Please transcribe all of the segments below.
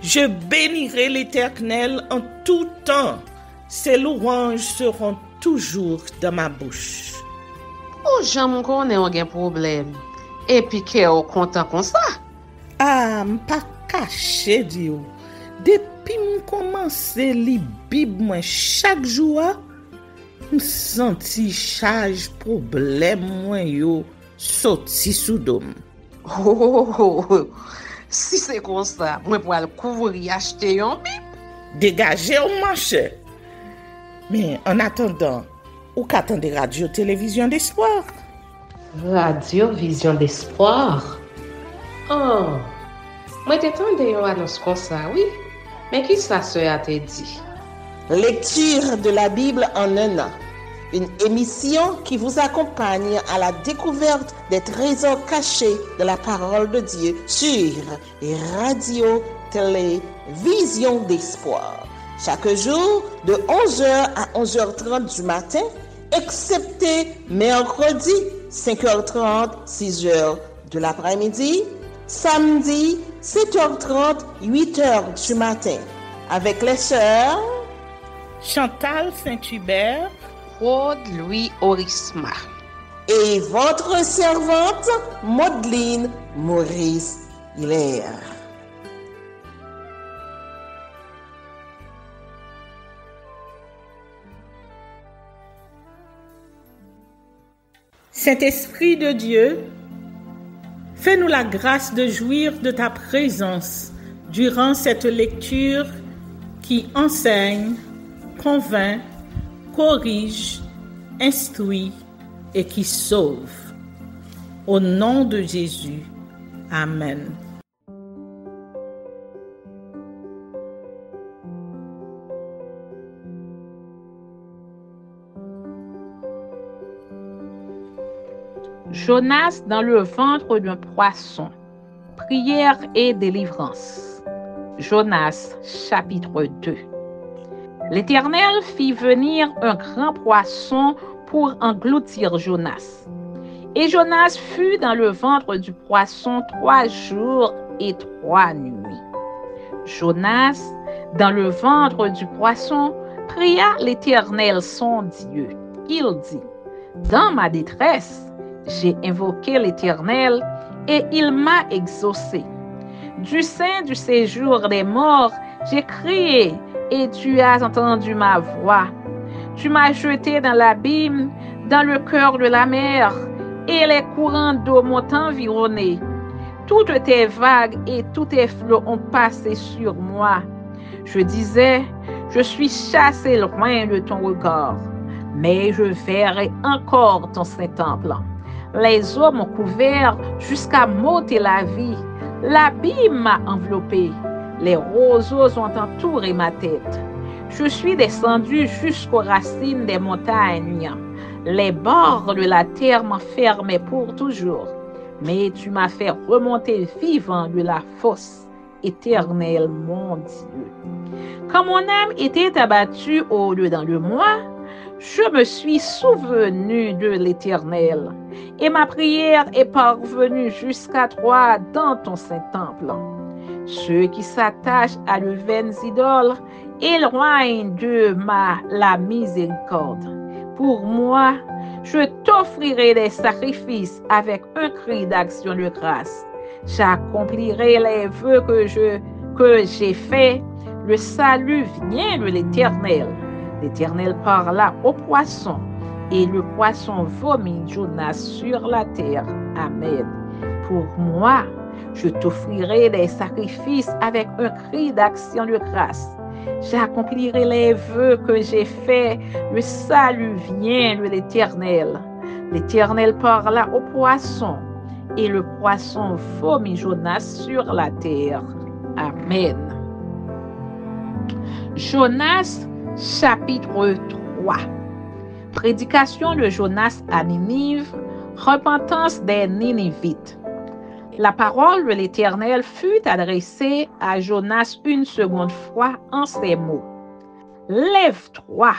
Je bénirai l'Éternel en tout temps. Ses louanges seront toujours dans ma bouche. Oh, j'aime qu'on ait un problème. Et puis qu'elle est content comme ça. Ah, m'pas caché, Dieu. Depuis m'commence li Bible moi chaque jour, m'senti charge problème moi yo sorti sous dôme. Oh, si c'est comme ça, moi pour aller couvrir acheter un Bible. Dégagez au marché. Mais en attendant, ou qu'attendez radio télévision d'espoir? Radio Vision d'Espoir. Oh, moi t'attendais une annonce comme ça, oui. Mais qui ça a te dit? Lecture de la Bible en un an. Une émission qui vous accompagne à la découverte des trésors cachés de la parole de Dieu sur Radio Télévision d'Espoir. Chaque jour de 11h à 11h30 du matin, excepté mercredi 5h30, 6h de l'après-midi, samedi 7h30, 8h du matin, avec les sœurs Chantal Saint-Hubert, Claude Louis Orisma et votre servante Maudeline Maurice Hilaire. Saint-Esprit de Dieu, fais-nous la grâce de jouir de ta présence durant cette lecture qui enseigne, convainc, corrige, instruit et qui sauve. Au nom de Jésus. Amen. Jonas dans le ventre d'un poisson. Prière et délivrance. Jonas, chapitre 2. L'Éternel fit venir un grand poisson pour engloutir Jonas. Et Jonas fut dans le ventre du poisson 3 jours et 3 nuits. Jonas, dans le ventre du poisson, pria l'Éternel son Dieu. Il dit, dans ma détresse, j'ai invoqué l'Éternel et il m'a exaucé. Du sein du séjour des morts, j'ai crié et tu as entendu ma voix. Tu m'as jeté dans l'abîme, dans le cœur de la mer, et les courants d'eau m'ont environné. Toutes tes vagues et tous tes flots ont passé sur moi. Je disais, je suis chassé loin de ton regard, mais je verrai encore ton saint temple. Les eaux m'ont couvert jusqu'à m'ôter la vie. L'abîme m'a enveloppé. Les roseaux ont entouré ma tête. Je suis descendu jusqu'aux racines des montagnes. Les bords de la terre m'enfermaient pour toujours. Mais tu m'as fait remonter vivant de la fosse. Éternel mon Dieu. Quand mon âme était abattue au-dedans de moi, je me suis souvenu de l'Éternel, et ma prière est parvenue jusqu'à toi dans ton saint temple. Ceux qui s'attachent à de vaines idoles éloignent de la miséricorde. Pour moi, je t'offrirai des sacrifices avec un cri d'action de grâce. J'accomplirai les vœux que j'ai faits. Le salut vient de l'Éternel. L'Éternel parla au poisson, et le poisson vomit Jonas sur la terre. Amen. Pour moi, je t'offrirai des sacrifices avec un cri d'action de grâce. J'accomplirai les vœux que j'ai faits. Le salut vient de l'Éternel. L'Éternel parla au poisson, et le poisson vomit Jonas sur la terre. Amen. Jonas, chapitre 3. Prédication de Jonas à Ninive, repentance des Ninivites. La parole de l'Éternel fut adressée à Jonas une seconde fois en ces mots. Lève-toi,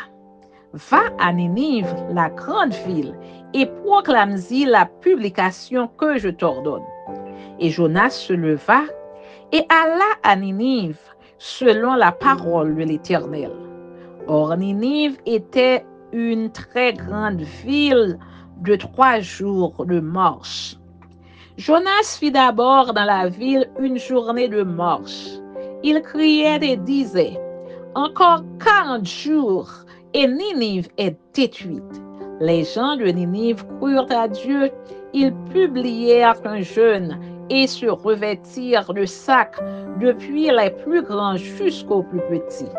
va à Ninive, la grande ville, et proclame-y la publication que je t'ordonne. Et Jonas se leva et alla à Ninive, selon la parole de l'Éternel. Or, Ninive était une très grande ville de 3 jours de marche. Jonas fit d'abord dans la ville une journée de marche. Il criait et disait, « Encore 40 jours, et Ninive est détruite. » Les gens de Ninive crurent à Dieu. Ils publièrent un jeûne et se revêtirent de sacs, depuis les plus grands jusqu'aux plus petits.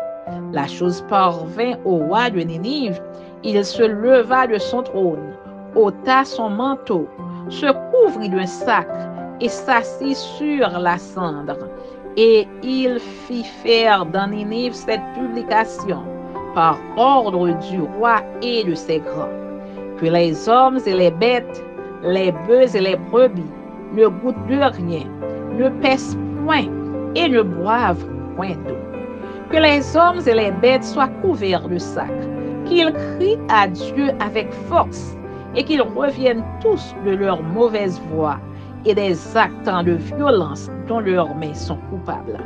La chose parvint au roi de Ninive. Il se leva de son trône, ôta son manteau, se couvrit d'un sac et s'assit sur la cendre. Et il fit faire dans Ninive cette publication par ordre du roi et de ses grands, que les hommes et les bêtes, les bœufs et les brebis ne goûtent de rien, ne pèsent point et ne boivent point d'eau. Que les hommes et les bêtes soient couverts de sacs, qu'ils crient à Dieu avec force et qu'ils reviennent tous de leur mauvaise voie et des actes de violence dont leurs mains sont coupables.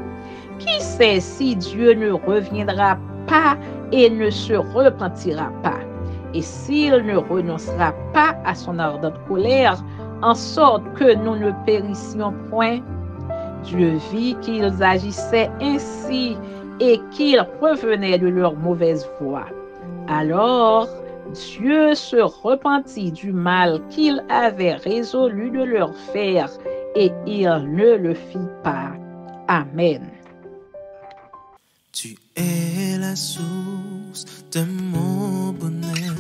Qui sait si Dieu ne reviendra pas et ne se repentira pas, et s'il ne renoncera pas à son ardente colère, en sorte que nous ne périssions point? Dieu vit qu'ils agissaient ainsi et qu'ils revenaient de leur mauvaise voie. Alors Dieu se repentit du mal qu'il avait résolu de leur faire, et il ne le fit pas. Amen. Tu es la source de mon bonheur,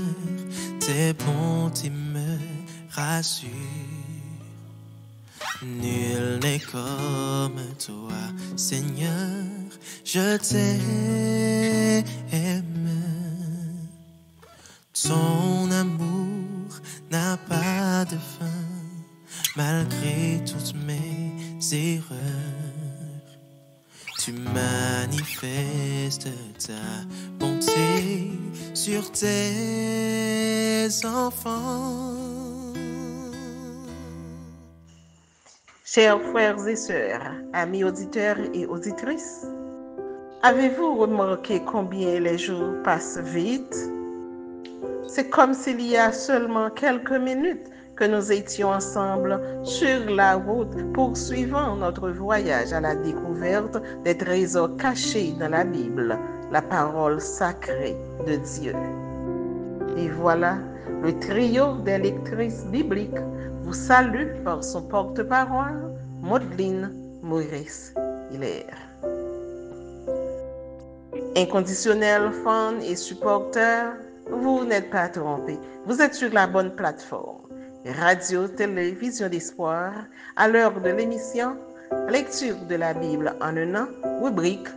tes bontés me rassurent. Nul n'est comme toi, Seigneur, je t'aime. Ton amour n'a pas de fin, malgré toutes mes erreurs. Tu manifestes ta bonté sur tes enfants. Chers frères et sœurs, amis auditeurs et auditrices, avez-vous remarqué combien les jours passent vite? C'est comme s'il y a seulement quelques minutes que nous étions ensemble sur la route poursuivant notre voyage à la découverte des trésors cachés dans la Bible, la parole sacrée de Dieu. Et voilà, le trio des lectrices bibliques vous salue par son porte-parole, Maudeline Maurice Hilaire. Inconditionnels fans et supporters, vous n'êtes pas trompés. Vous êtes sur la bonne plateforme. Radio, télévision d'espoir, à l'heure de l'émission, lecture de la Bible en un an, rubrique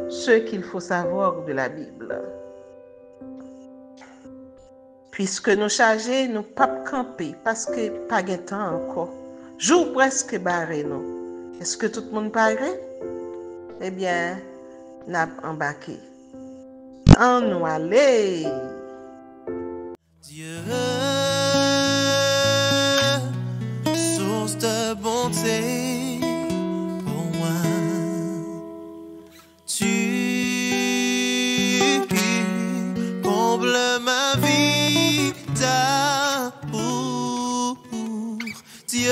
Ce qu'il faut savoir de la Bible. Puisque nous chargés, nous pas camper parce que pas de temps encore. Jour presque barré nous. Est-ce que tout le monde paraît? Eh bien, n'a embarqué. En nous aller. Dieu, source de bonté pour moi, tu combles ma vie d'amour. Dieu,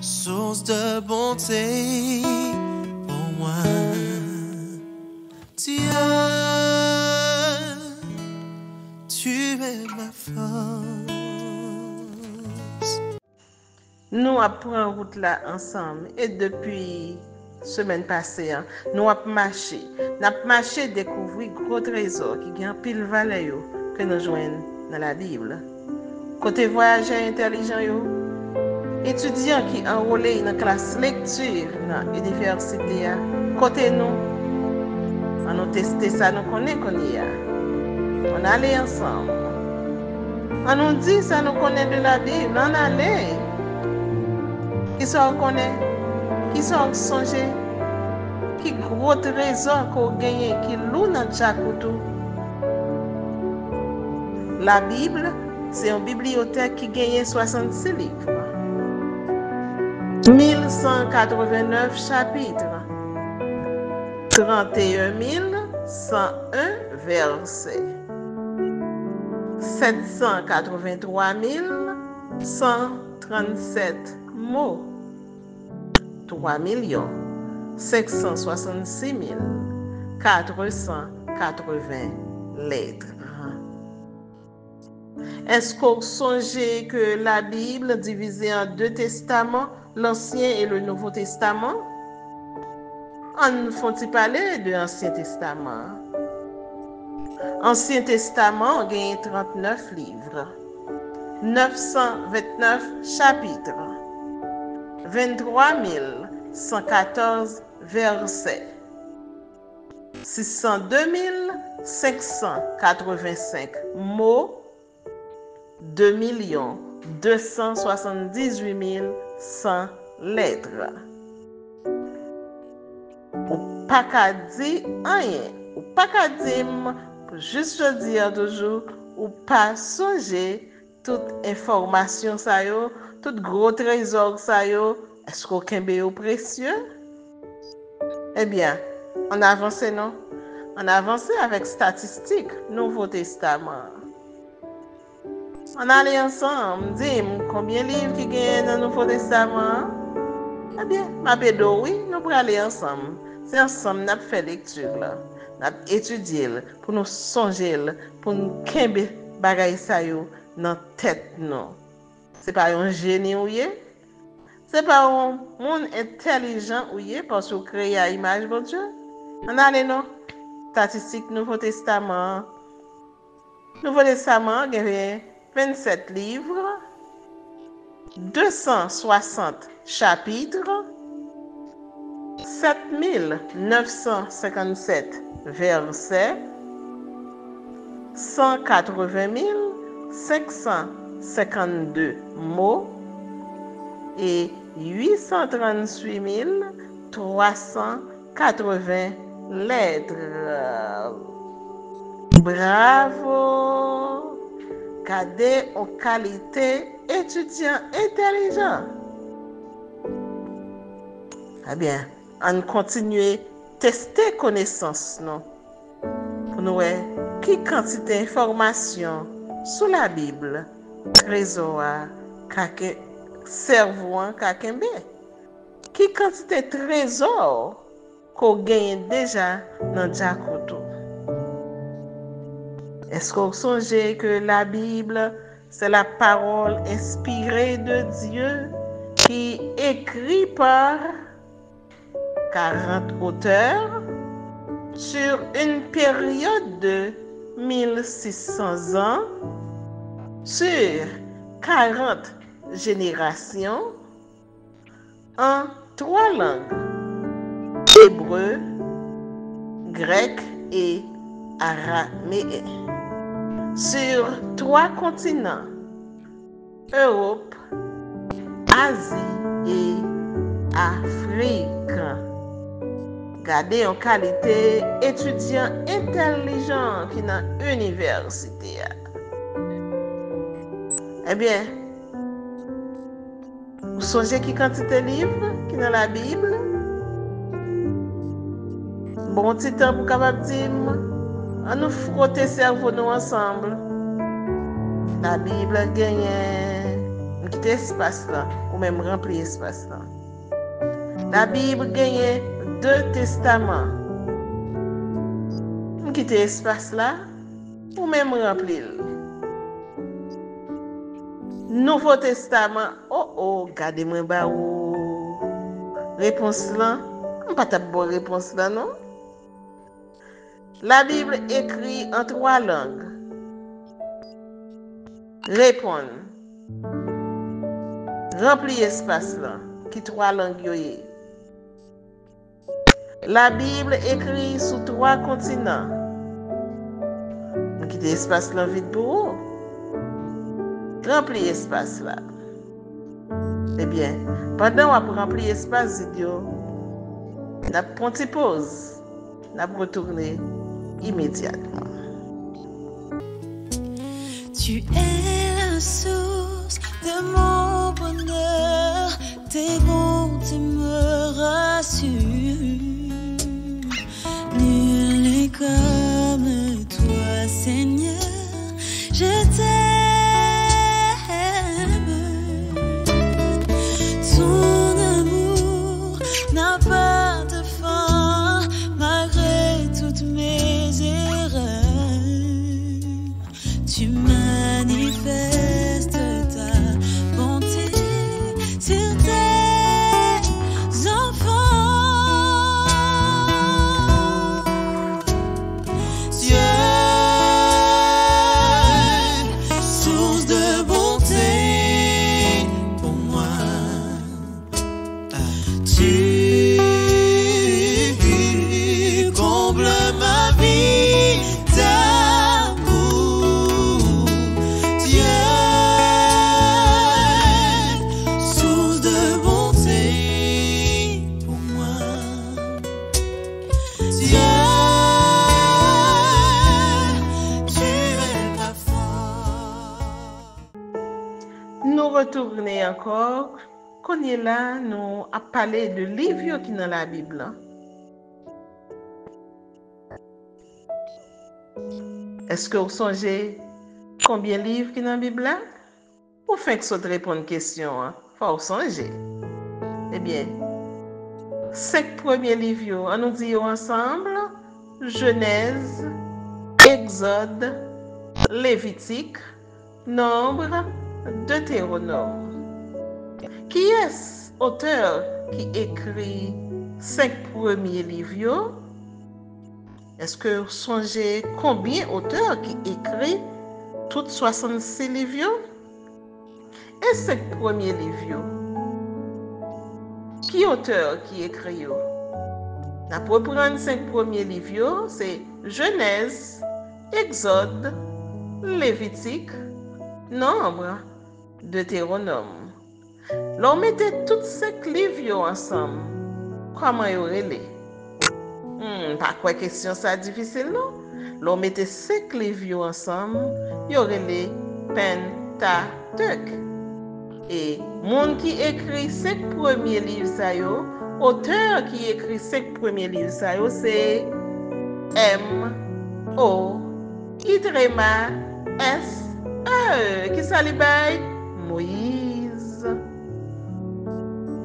source de bonté pour moi, Dieu. Tu es ma force. Nous apprenons route là ensemble et depuis semaine passée, nous avons marché. Nous avons marché découvrir gros trésors qui ont pile valeur que nous joignons dans la Bible. Côté voyageurs intelligents, étudiants qui enrôlés dans la classe lecture dans l'université, côté nous, on a testé ça, nous connaissons qu'on y a. On allait ensemble. On nous dit ça, nous connaît de la Bible. On allait. Qui sont connaît, qui sont songés, qui gros trésor qu'on gagne, qui loue dans chaque couteau. La Bible, c'est une bibliothèque qui gagne 66 livres. 1189 chapitres. 31 101 versets. 783 137 mots. 3 566 480 lettres. Est-ce qu'on songeait que la Bible est divisée en deux testaments, l'Ancien et le Nouveau Testament? On faut-il parler de l'Ancien Testament? Ancien Testament, on gagne 39 livres, 929 chapitres, 23 114 versets, 602 585 mots, 2 278 100 lettres. Ou pas qu'à dire rien, ou pas qu'à dire juste dire toujours, ou pas songer toute information ça yo, tout gros trésor ça yo, est-ce qu'on kembe précieux? Eh bien, on avance non? On avance avec statistiques, Nouveau Testament. On allait ensemble, dis-moi combien de livres qui gagnent dans le Nouveau Testament? Eh bien, ma pédo, oui, nous pourrons aller ensemble. C'est ensemble, nous fait lecture là. Nous étudier pour nous songer, pour nous kembe bagay sa yo dans tête non. C'est pas un génie ou yé? C'est pas un monde intelligent ou yé parce que créé à image de Dieu? On allait non? Statistique Nouveau Testament. Nouveau Testament, il y avait 27 livres, 260 chapitres, 7957 versets, 180 552 mots et 838 380 lettres. Bravo! Cadet en qualité étudiant intelligent. Eh bien, on continue à tester connaissances, non? Pour nous, qui quantité d'informations sous la Bible, trésor, cerveau, kakembe? Qui quantité de trésor qu'on gagne déjà dans Jacoto? Est-ce qu'on songe que la Bible, c'est la parole inspirée de Dieu qui écrit par 40 auteurs sur une période de 1600 ans, sur 40 générations, en 3 langues, hébreu, grec et araméen, sur 3 continents, Europe, Asie et Afrique. Gardez en qualité étudiant intelligent qui dans l'université. Eh bien, vous songez qui quantité de livres qui dans la Bible? Bon petit temps pour capable dire, on nous frotter cerveau nous ensemble. La Bible gagne un petit espace là, ou même remplir espace là. La Bible gagne 2 testaments. On quitte espace là, ou même remplir. Nouveau Testament, oh, gardez-moi ba ou. Réponse là, on pas ta bonne réponse là non? La Bible écrit en 3 langues. Répondre. Remplir espace là, qui 3 langues yoye. La Bible écrit sur 3 continents. Quitte espace là vide pour vous. Remplir espace là. Eh bien, pendant qu'on remplir espace vidéo, on a une petite pause. On a retourner immédiatement. Tu es la source de mon bonheur, tes bontés me rassurent. Nul n'est comme toi, Seigneur. Je t'aime. Ton amour n'a pas de fin, malgré toutes mes erreurs. Tu manifestes ta bonté sur tes enfants. Dieu, source de bonté pour moi. Tu combles ma vie d'amour. Dieu, source de bonté pour moi. Dieu, tu es parfait. Nous retourner encore. Qu'on est là, nous a parlé de livres qui dans la Bible. Est-ce que vous songez combien de livres qui dans la Bible? Ou fait que ça te répondre une question? Faut vous songer. Eh bien, 5 premiers livres, on nous dit ensemble: Genèse, Exode, Lévitique, Nombre, Deutéronome. Qui est auteur qui écrit 5 premiers livres? Est-ce que vous songez combien d'auteurs qui écrit toutes 66 livres? Et 5 premiers livres? Qui auteur qui écrit? La pour prendre 5 premiers livres, c'est Genèse, Exode, Lévitique, Nombre, Deutéronome. L'on mettait toutes 5 livres ensemble. Comment y aurait les? Pas quoi question ça difficile non? L'on mettait 5 livres ensemble, y aurait les Pentateuque. Et monde qui écrit 5 premiers livres ça yo, auteur qui écrit 5 premiers livres ça yo, c'est M-O-Y-S-E. Qui ça li bay? Moïse.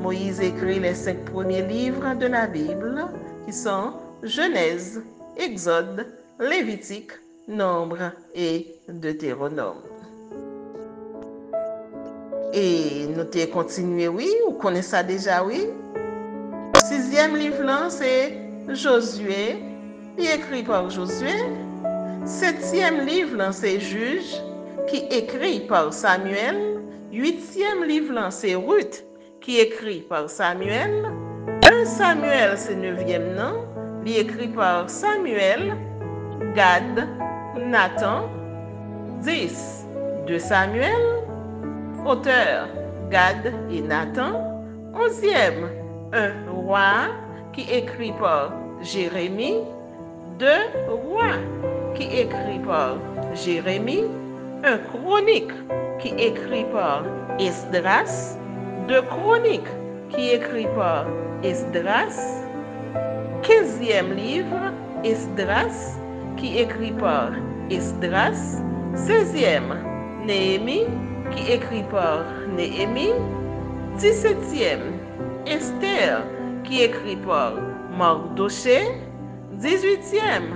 Moïse écrit les 5 premiers livres de la Bible, qui sont Genèse, Exode, Lévitique, Nombre et Deutéronome. Et nous t'ai continué, oui, vous connaissez ça déjà, oui. 6e livre là, c'est Josué, qui est écrit par Josué. 7e livre là, c'est Juge, qui est écrit par Samuel. 8e livre là, c'est Ruth, qui est écrit par Samuel. 1 Samuel, c'est 9e nom, qui est écrit par Samuel, Gad, Nathan. 10 de Samuel, auteur Gad et Nathan. 11e, un roi, qui est écrit par Jérémie. 2 rois, qui est écrit par Jérémie. Un chronique, qui est écrit par Esdras. 2 chroniques, qui est écrit par Esdras. 15e livre, Esdras, qui est écrit par Esdras. 16e, Néhémie, qui est écrit par Néhémie. 17e, Esther, qui est écrit par Mardoché. 18e,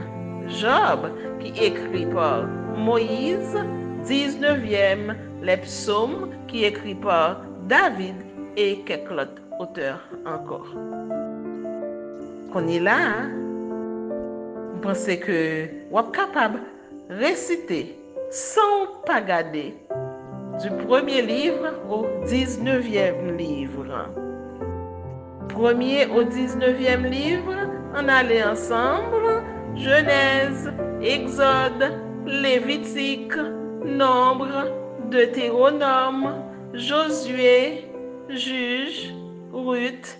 Job, qui est écrit par Moïse. 19e, les psaumes, qui est écrit par David et quelques autres auteurs encore. Qu'on est là, hein? Vous pensez que vous êtes capable de réciter sans pas garder du premier livre au 19e livre. Premier au 19e livre, on allait ensemble: Genèse, Exode, Lévitique, Nombre, Deutéronome, Josué, Juge, Ruth,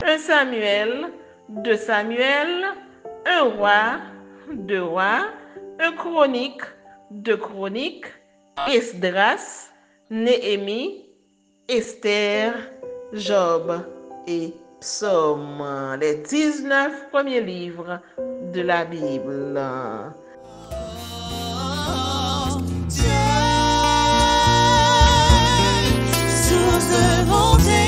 1 Samuel, 2 Samuel, 1 roi, 2 rois, 1 chronique, 2 chroniques, Esdras, Néhémie, Esther Job et Psaume, les 19 premiers livres de la Bible. Source de bonté,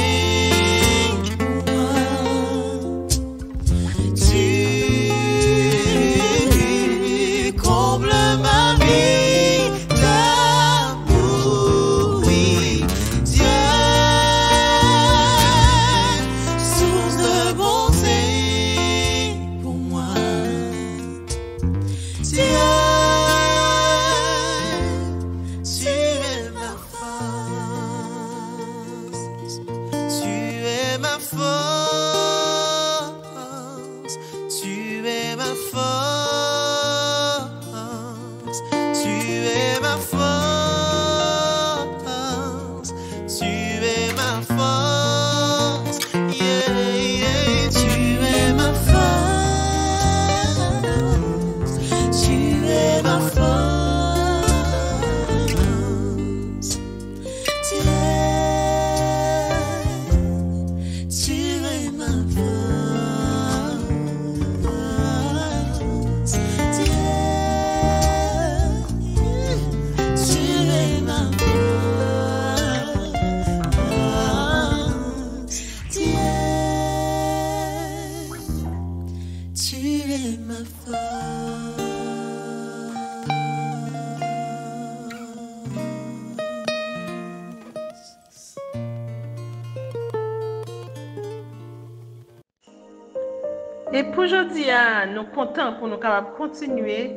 tu combles ma vie d'amour, oui, Dieu, source de bonté pour moi, Dieu. Tu es ma force, tu es ma force, tu es ma force, tu es ma force, tu es ma force, yeah, yeah. Tu es ma force, tu es ma force. Tu es ma force, tu es ma force, tu es ma Et pour aujourd'hui, nous sommes contents pour nous capables continuer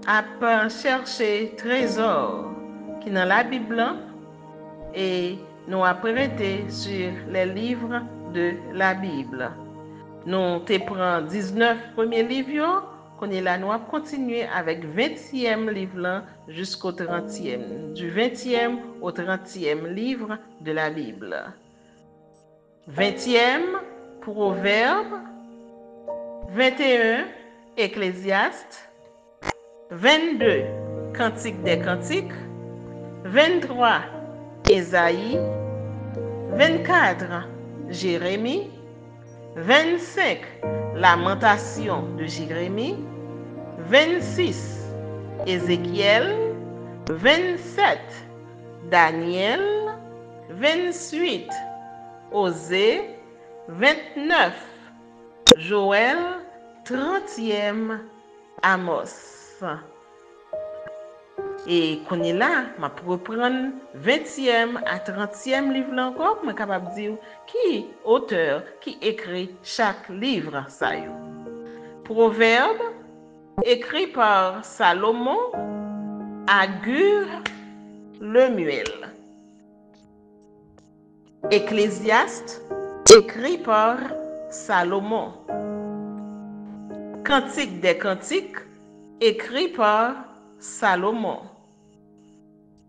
à chercher trésor qui dans la Bible et nous apprêter sur les livres de la Bible. Nous te prenons 19 premiers livres, qu'on est là, nous allons continuer avec 20e livre jusqu'au 30e, du 20e au 30e livre de la Bible. 20e, Proverbe, 21, Ecclésiaste, 22, Cantique des Cantiques, 23, Ésaïe, 24, Jérémie, 25, Lamentation de Jérémie, 26, Ézéchiel, 27, Daniel, 28, Osée, 29, Joël, 30e, Amos. Et qu'on est là, je vais reprendre 20e à 30e livre encore, pour être capable de dire qui auteur, qui écrit chaque livre. Ça y est. Proverbe, écrit par Salomon, Agur, Lemuel. Ecclésiaste, écrit par Salomon. Cantique des Cantiques, écrit par Salomon.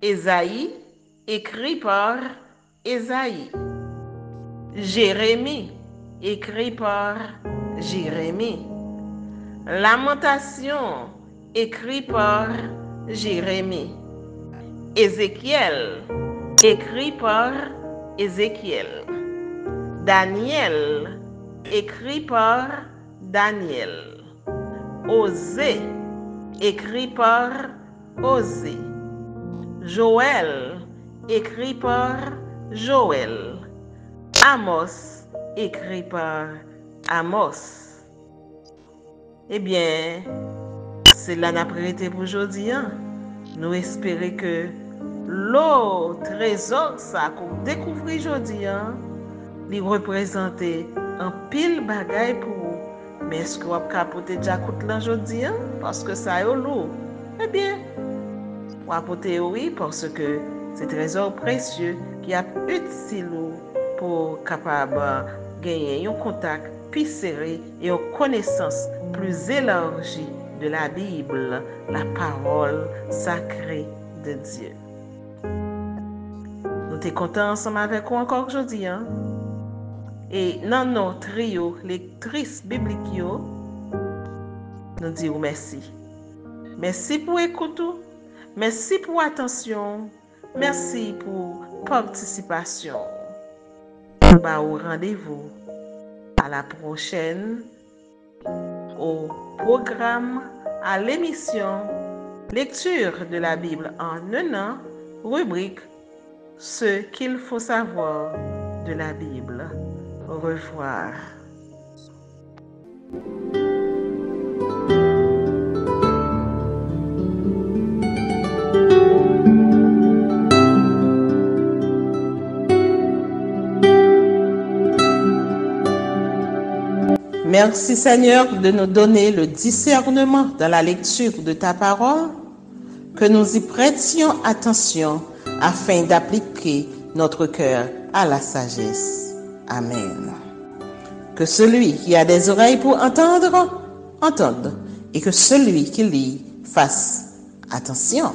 Ésaïe, écrit par Ésaïe. Jérémie, écrit par Jérémie. Lamentation, écrit par Jérémie. Ézéchiel, écrit par Ézéchiel. Daniel, écrit par Daniel. Osée, écrit par Osée. Joël, écrit par Joël. Amos, écrit par Amos. Eh bien, c'est là notre priorité pour aujourd'hui. Nous espérons que le trésor ça qu'on découvre aujourd'hui, il représente un pile bagaille pour vous. Mais est-ce que vous avez capoté déjà coûte aujourd'hui? Parce que ça est lourd. Eh bien, vous apportez oui parce que c'est trésor précieux qui est utile pour capable gagner un contact plus serré et une connaissance plus élargie de la Bible, la parole sacrée de Dieu. Nous sommes contents ensemble avec vous encore aujourd'hui. Et dans notre trio lectrice biblique, nous disons merci. Merci pour l'écoute, merci pour l'attention, merci pour la participation. bah, au rendez-vous à la prochaine au programme, à l'émission Lecture de la Bible en un an, rubrique Ce qu'il faut savoir de la Bible. Au revoir. Merci Seigneur de nous donner le discernement dans la lecture de ta parole, que nous y prêtions attention afin d'appliquer notre cœur à la sagesse. Amen. Que celui qui a des oreilles pour entendre, entende, et que celui qui lit fasse attention.